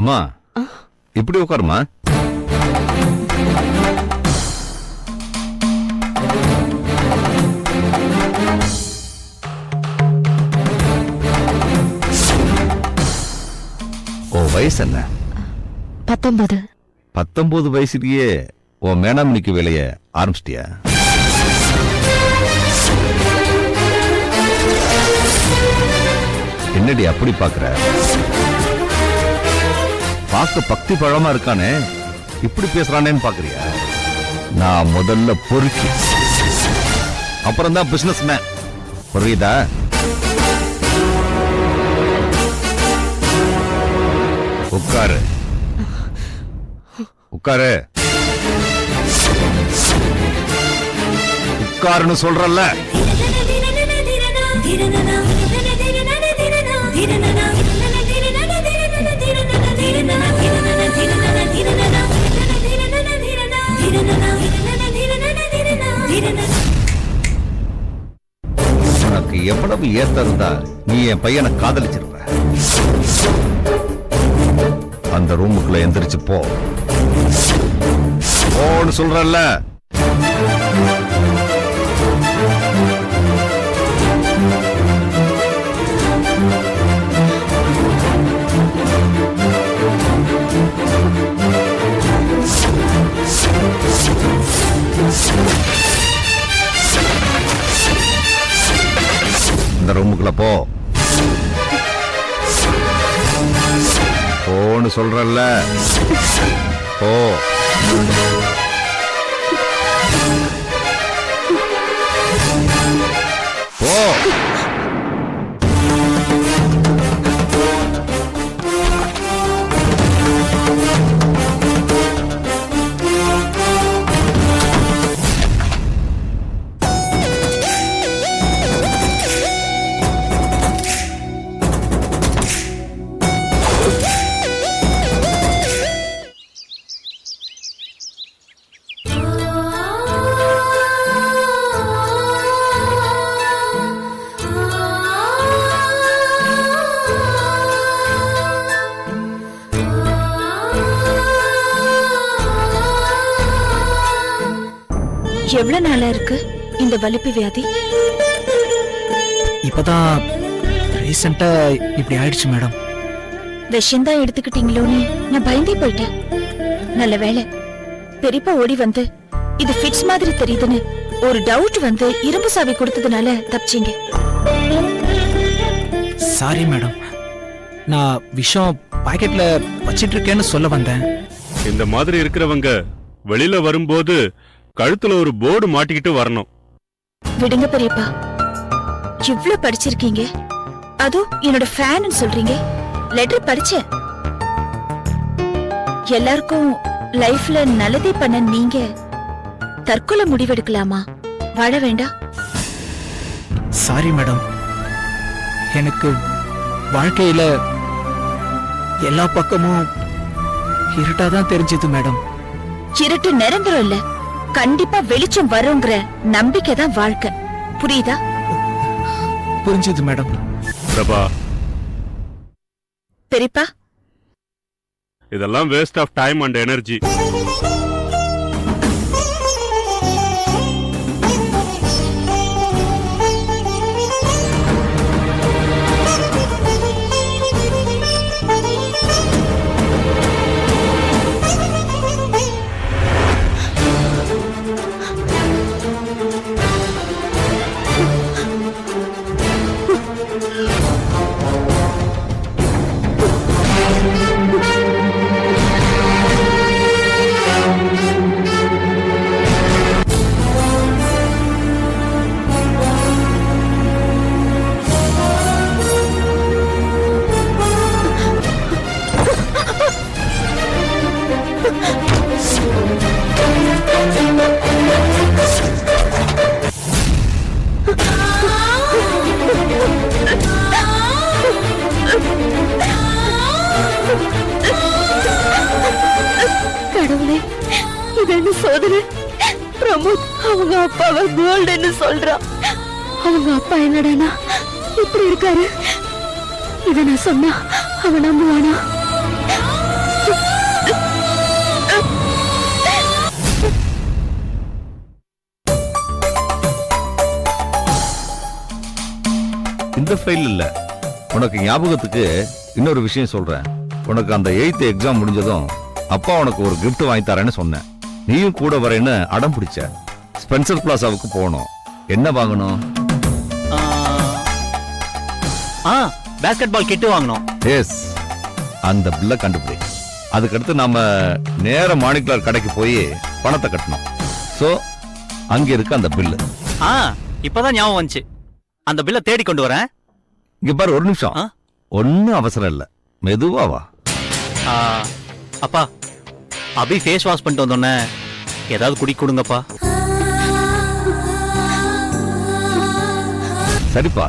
அம்மா இப்படி உட்காருமா. ஓ வயசு என்ன? 19. 19 வயசுலயே உன் மேனாமணிக்கு வேலைய ஆரம்பிச்சிட்டியா? என்னடி அப்படி பாக்குற? பார்க்க பக்தி பழமா இருக்கானே, இப்படி பேசுறானேன்னு பாக்குறியா? நான் முதல்ல பொறுக்கி, அப்புறம் தான் பிசினஸ் மேன். புரியுதா? உட்காரு உட்காரு உட்காருன்னு சொல்றல்ல. உனக்கு எவ்வளவு ஏத்த இருந்தா நீ என் பையனை காதலிச்சிருப்ப. அந்த ரூமுக்குள்ள எந்திரிச்சு போன்னு சொல்றல்ல. இந்த ரூமுக்குள்ள போன்னு சொல்றல்ல. போ. போ. எவ்வளவு நாளா இருக்கு இந்த வலிப்பு வியாதி? இப்பதான் ரீசெண்டா இப்படி ஆயிடுச்சு மேடம். விஷயம் தான் எடுத்துக்கிட்டீங்களோன்னு நான் பயந்தே போயிட்டேன். நல்ல வேளை பெரியப்பா ஓடி வந்து இது ஃபிட்ஸ் மாதிரி தெரியுதுன்னு ஒரு டவுட் வந்து இரும்பு சாவி கொடுத்ததுனால தப்பிச்சீங்க. சாரி மேடம், நான் விஷம் பாக்கெட்ல வச்சிட்டு இருக்கேன்னு சொல்ல வந்தேன். இந்த மாதிரி இருக்கிறவங்க வெளியில வரும்போது கழுத்துல ஒரு போர்டு மாட்டிக்கிட்டு வரணும். விடுங்க பெரியப்பா, இவ்ளோ படிச்சிருக்கீங்க, அதுவும் என்னோட ஃபேன் சொல்றீங்க. லெட்டர் படிச்சேன். எல்லாருக்கும் லைஃப்ல நல்லதே பண்ண நீங்க தற்கொலை முடிவெடுக்கலாமா? வாழ வேண்டாம்? சாரி மேடம், எனக்கு வாழ்க்கையில எல்லா பக்கமும் இருட்டாதான் தெரிஞ்சது மேடம். இருட்டு நிரந்தரம் இல்ல, கண்டிப்பா வெளிச்சம் வருங்கிற நம்பிக்கை தான் வாழ்க்கை. புரியுதா? புரிஞ்சது மேடம். பிரபா, பெரியப்பா, இதெல்லாம் waste of time and energy. கடவுளே, இது சோதனை. பிரமோத் அவங்க அப்பாவை கோல்டுன்னு சொல்றான். அவங்க அப்பா என்னடானா இப்படி இருக்காரு. இத நான் சொன்னா அவன் நம்புவானா? அந்த ஃபைல் இல்ல. உனக்கு ஞாபகத்துக்கு இன்னொரு விஷயம் சொல்றேன். உனக்கு அந்த 8th எக்ஸாம் முடிஞ்சதும் அப்பா உனக்கு ஒரு gift வாங்கி தரேன்னு சொன்னேன். நீயும் கூட வரேன்னு அடம் பிடிச்ச. ஸ்பென்சர் பிளாசாவுக்கு போகணும். என்ன வாங்கணும்? பேஸ்கெட் பால் கிட்டு வாங்கணும். எஸ், அந்த பில்லை கண்டுபிடி. அதுக்கடுத்து நாம நேர மாணிக்கலார் கடைக்கு போய் பணத்தை கட்டணும். சோ அங்க இருக்கு அந்த பில்லு. இப்பதான் ஞாபகம் வந்துச்சு. அந்த பில்லை தேடி கொண்டு வரேன். இங்க பாரு, ஒரு நிமிஷம். ஒன்னும் அவசரம் இல்ல, மெதுவா வா. அப்பா, அபி ஃபேஸ் வாஷ் பண்ணிட்டு வந்தோன்னே ஏதாவது குடி கொடுங்கப்பா. சரிப்பா.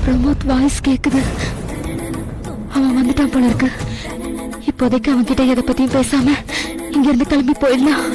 பிரமோத் வாய்ஸ் கேக்குது. அவன் வந்துட்டான் போல இருக்கு. இப்போதைக்கு அவன் கிட்ட எதை பத்தியும் பேசாம இங்க இருந்து கிளம்பி போயிடலாம்.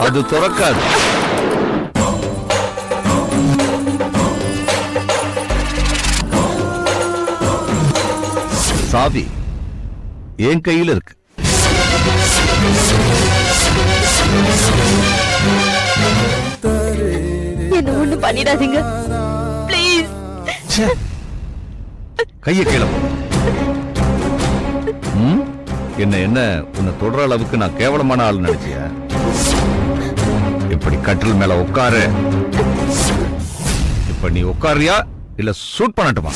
அது திறக்காது. சாவி என் கையில் இருக்கு. என்ன ஒண்ணு பண்ணிடாதீங்க ப்ளீஸ். கையை கீழே போடு. என்ன உன்னை தொடர அளவுக்கு நான் கேவலமான ஆள் நினைச்சியா? இப்படி கட்டில் மேல உட்காரு. இப்ப நீ உட்காரியா இல்ல ஷூட் பண்ணட்டுமா?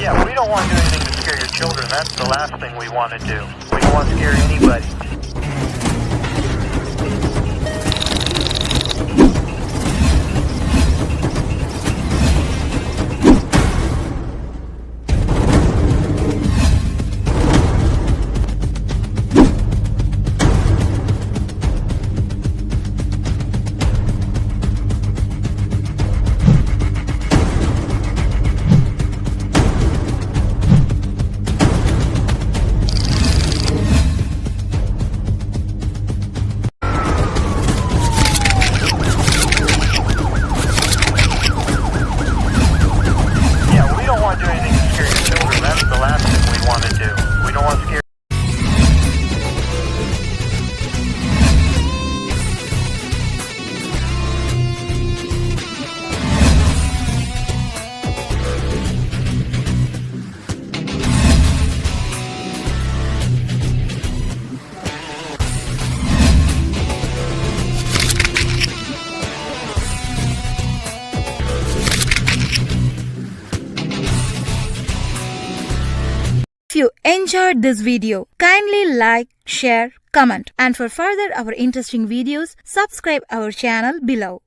Yeah, we don't want to do anything to scare your children. That's the last thing we want to do. We don't want to scare anybody. you enjoyed this video, kindly like, share, comment, and for further our interesting videos, subscribe our channel below.